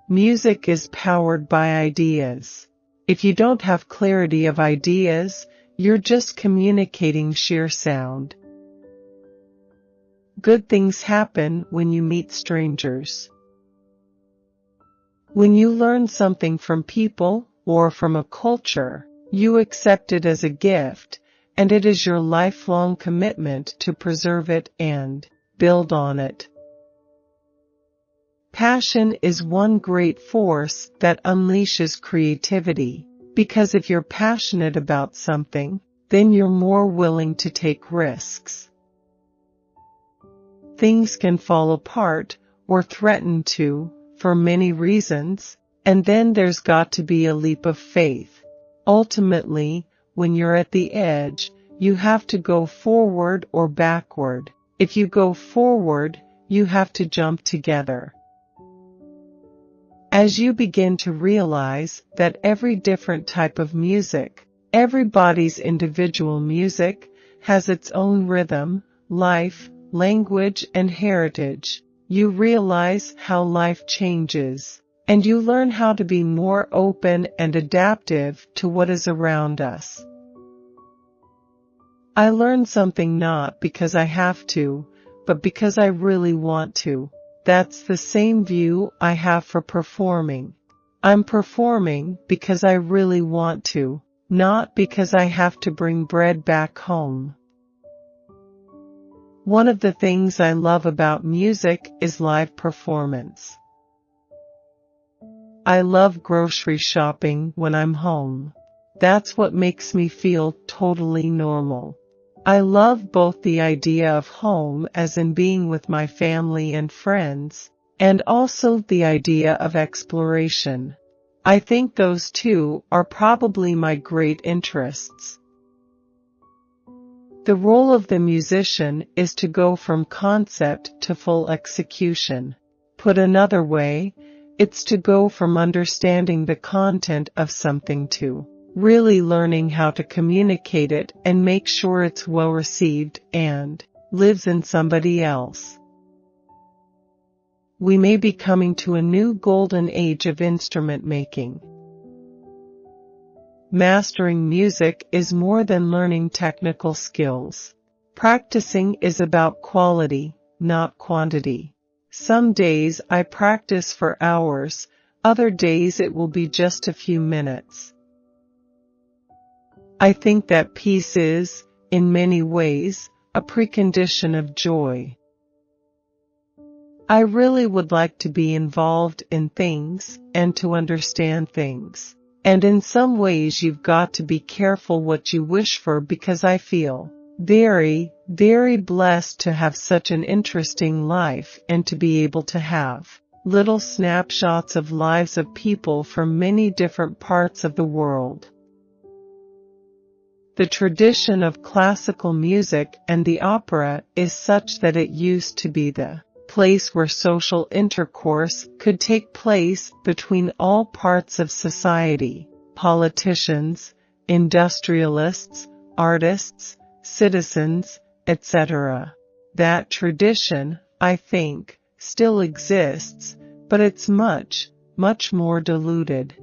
Music is powered by ideas. If you don't have clarity of ideas, you're just communicating sheer sound. Good things happen when you meet strangers. When you learn something from people or from a culture, you accept it as a gift, and it is your lifelong commitment to preserve it and build on it. Passion is one great force that unleashes creativity, because if you're passionate about something, then you're more willing to take risks. Things can fall apart or threaten to, for many reasons, and then there's got to be a leap of faith. Ultimately, when you're at the edge, you have to go forward or backward. If you go forward, you have to jump together. As you begin to realize that every different type of music, everybody's individual music, has its own rhythm, life, language, and heritage, you realize how life changes, and you learn how to be more open and adaptive to what is around us. I learn something not because I have to, but because I really want to. That's the same view I have for performing. I'm performing because I really want to, not because I have to bring bread back home. One of the things I love about music is live performance. I love grocery shopping when I'm home. That's what makes me feel totally normal. I love both the idea of home as in being with my family and friends, and also the idea of exploration. I think those two are probably my great interests. The role of the musician is to go from concept to full execution. Put another way, it's to go from understanding the content of something to really learning how to communicate it and make sure it's well received and lives in somebody else. We may be coming to a new golden age of instrument making. Mastering music is more than learning technical skills. Practicing is about quality, not quantity. Some days I practice for hours, other days it will be just a few minutes. I think that peace is, in many ways, a precondition of joy. I really would like to be involved in things and to understand things. And in some ways you've got to be careful what you wish for, because I feel very, very blessed to have such an interesting life and to be able to have little snapshots of lives of people from many different parts of the world. The tradition of classical music and the opera is such that it used to be the place where social intercourse could take place between all parts of society, politicians, industrialists, artists, citizens, etc. That tradition, I think, still exists, but it's much, much more diluted.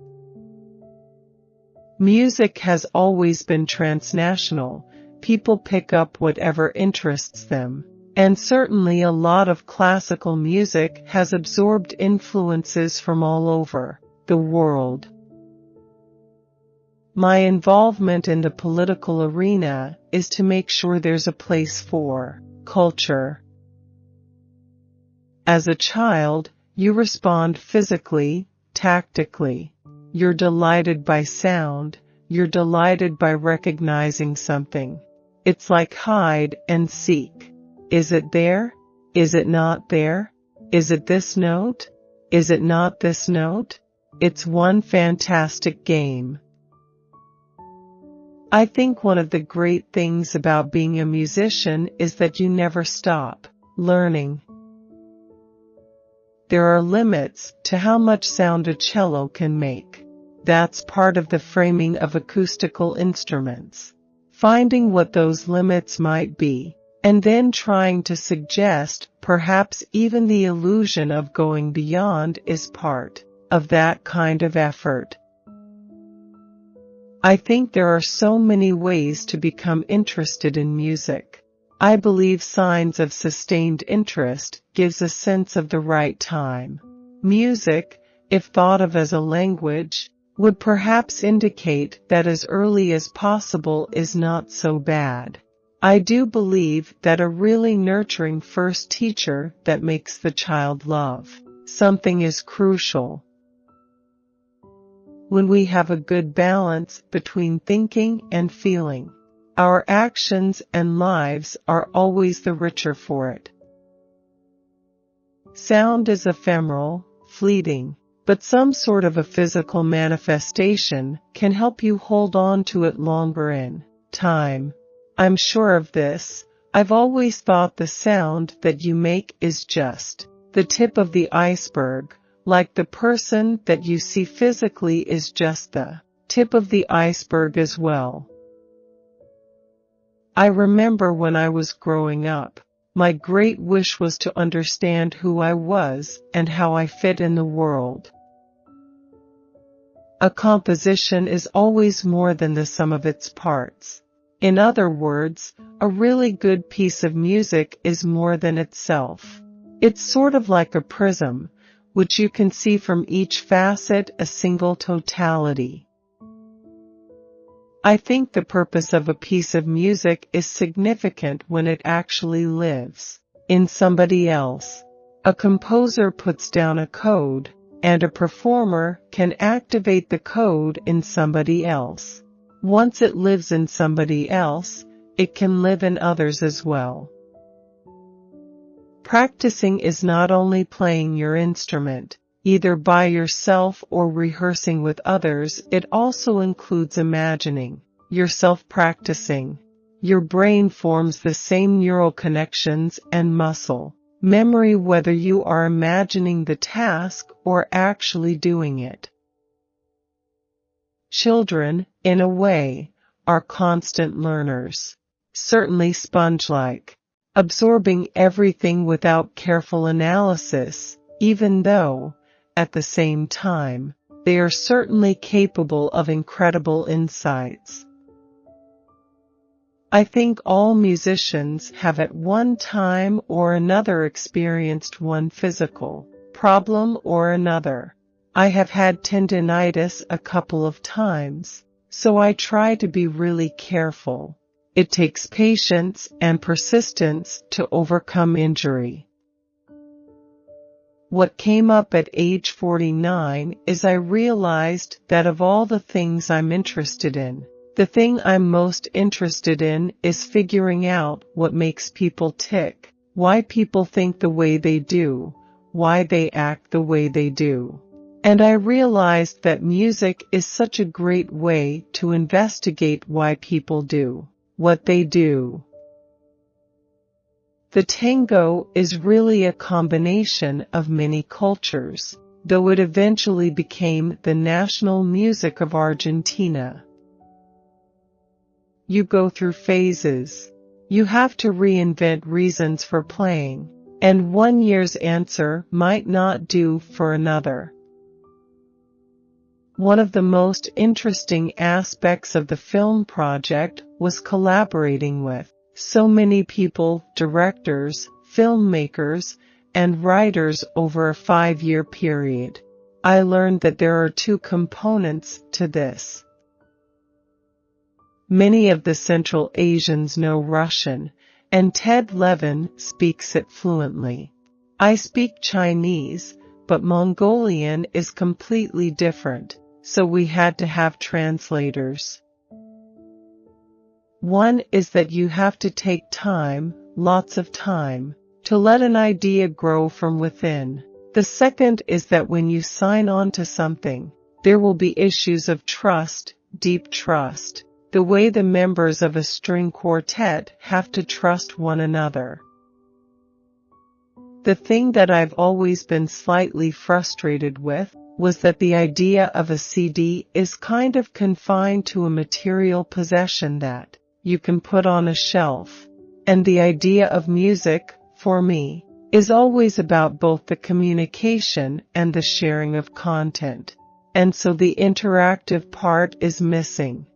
Music has always been transnational. People pick up whatever interests them. And certainly a lot of classical music has absorbed influences from all over the world. My involvement in the political arena is to make sure there's a place for culture. As a child, you respond physically, tactically. You're delighted by sound, you're delighted by recognizing something. It's like hide and seek. Is it there? Is it not there? Is it this note? Is it not this note? It's one fantastic game. I think one of the great things about being a musician is that you never stop learning. There are limits to how much sound a cello can make. That's part of the framing of acoustical instruments. Finding what those limits might be, and then trying to suggest perhaps even the illusion of going beyond is part of that kind of effort. I think there are so many ways to become interested in music. I believe signs of sustained interest gives a sense of the right time. Music, if thought of as a language, would perhaps indicate that as early as possible is not so bad. I do believe that a really nurturing first teacher that makes the child love something is crucial. When we have a good balance between thinking and feeling, our actions and lives are always the richer for it. Sound is ephemeral, fleeting, but some sort of a physical manifestation can help you hold on to it longer in time. I'm sure of this. I've always thought the sound that you make is just the tip of the iceberg, like the person that you see physically is just the tip of the iceberg as well. I remember when I was growing up, my great wish was to understand who I was and how I fit in the world. A composition is always more than the sum of its parts. In other words, a really good piece of music is more than itself. It's sort of like a prism, which you can see from each facet a single totality. I think the purpose of a piece of music is significant when it actually lives in somebody else. A composer puts down a code, and a performer can activate the code in somebody else. Once it lives in somebody else, it can live in others as well. Practicing is not only playing your instrument, either by yourself or rehearsing with others, it also includes imagining yourself practicing. Your brain forms the same neural connections and muscle memory whether you are imagining the task or actually doing it. Children, in a way, are constant learners, certainly sponge-like, absorbing everything without careful analysis, even though, at the same time, they are certainly capable of incredible insights. I think all musicians have at one time or another experienced one physical problem or another. I have had tendinitis a couple of times, so I try to be really careful. It takes patience and persistence to overcome injury. What came up at age 49 is I realized that of all the things I'm interested in, the thing I'm most interested in is figuring out what makes people tick, why people think the way they do, why they act the way they do. And I realized that music is such a great way to investigate why people do what they do. The tango is really a combination of many cultures, though it eventually became the national music of Argentina. You go through phases. You have to reinvent reasons for playing, and one year's answer might not do for another. One of the most interesting aspects of the film project was collaborating with so many people, directors, filmmakers, and writers over a 5-year period. I learned that there are 2 components to this. Many of the Central Asians know Russian, and Ted Levin speaks it fluently. I speak Chinese, but Mongolian is completely different, so we had to have translators. One is that you have to take time, lots of time, to let an idea grow from within. The second is that when you sign on to something, there will be issues of trust, deep trust, the way the members of a string quartet have to trust one another. The thing that I've always been slightly frustrated with was that the idea of a CD is kind of confined to a material possession that you can put on a shelf. And the idea of music, for me, is always about both the communication and the sharing of content, and so the interactive part is missing.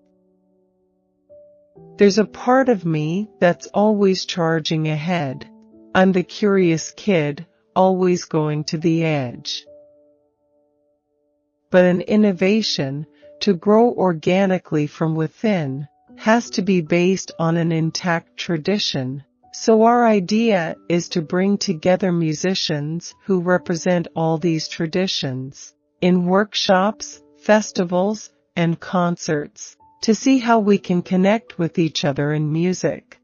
There's a part of me that's always charging ahead. I'm the curious kid, always going to the edge. But an innovation, to grow organically from within, has to be based on an intact tradition. So our idea is to bring together musicians who represent all these traditions in workshops, festivals, and concerts to see how we can connect with each other in music.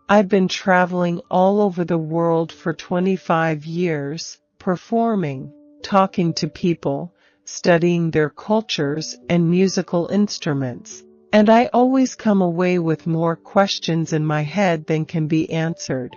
I've been traveling all over the world for 25 years, performing, talking to people, studying their cultures and musical instruments, and I always come away with more questions in my head than can be answered.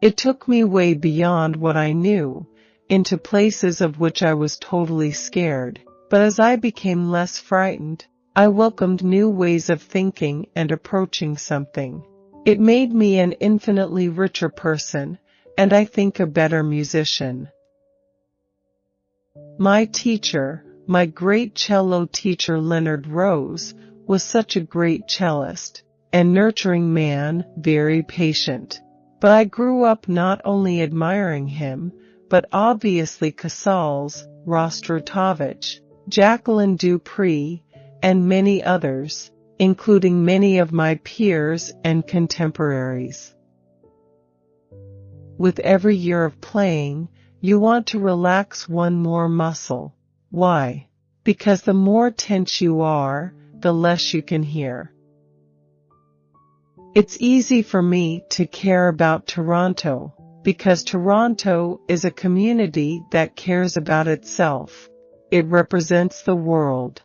It took me way beyond what I knew, into places of which I was totally scared, but as I became less frightened, I welcomed new ways of thinking and approaching something. It made me an infinitely richer person, and I think a better musician. My teacher, my great cello teacher Leonard Rose, was such a great cellist, and nurturing man, very patient. But I grew up not only admiring him, but obviously Casals, Rostropovich, Jacqueline Dupree, and many others, including many of my peers and contemporaries. With every year of playing, you want to relax one more muscle. Why? Because the more tense you are, the less you can hear. It's easy for me to care about Toronto, because Toronto is a community that cares about itself. It represents the world.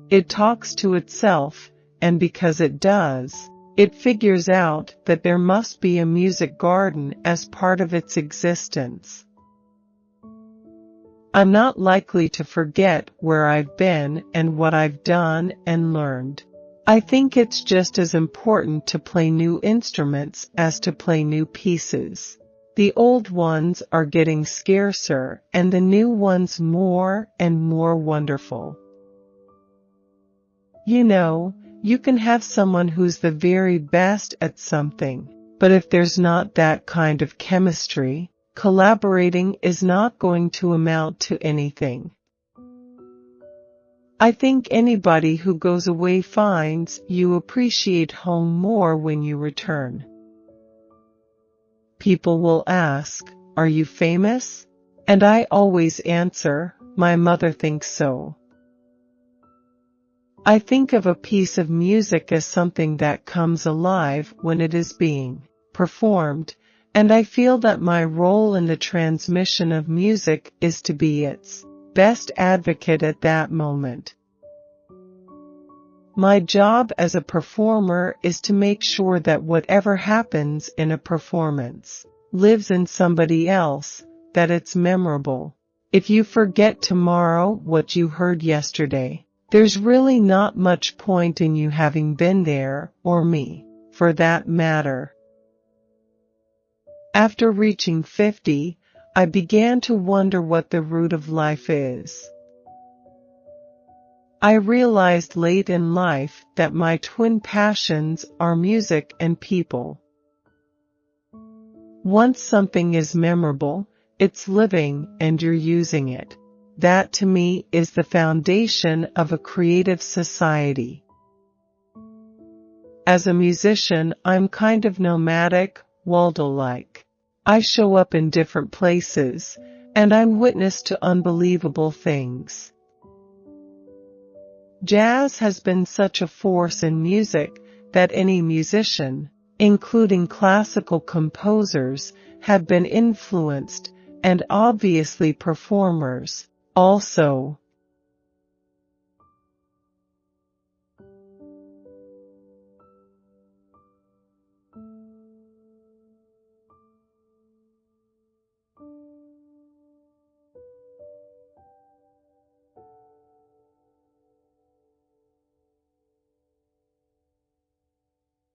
It talks to itself, and because it does, it figures out that there must be a music garden as part of its existence. I'm not likely to forget where I've been and what I've done and learned. I think it's just as important to play new instruments as to play new pieces. The old ones are getting scarcer and the new ones more and more wonderful. You know, you can have someone who's the very best at something, but if there's not that kind of chemistry, collaborating is not going to amount to anything. I think anybody who goes away finds you appreciate home more when you return. People will ask, "Are you famous?" And I always answer, "My mother thinks so." I think of a piece of music as something that comes alive when it is being performed, and I feel that my role in the transmission of music is to be its best advocate at that moment. My job as a performer is to make sure that whatever happens in a performance lives in somebody else, that it's memorable. If you forget tomorrow what you heard yesterday, there's really not much point in you having been there, or me, for that matter. After reaching 50, I began to wonder what the root of life is. I realized late in life that my twin passions are music and people. Once something is memorable, it's living and you're using it. That to me is the foundation of a creative society. As a musician, I'm kind of nomadic, Waldo-like. I show up in different places, and I'm witness to unbelievable things. Jazz has been such a force in music that any musician, including classical composers, have been influenced, and obviously performers, also.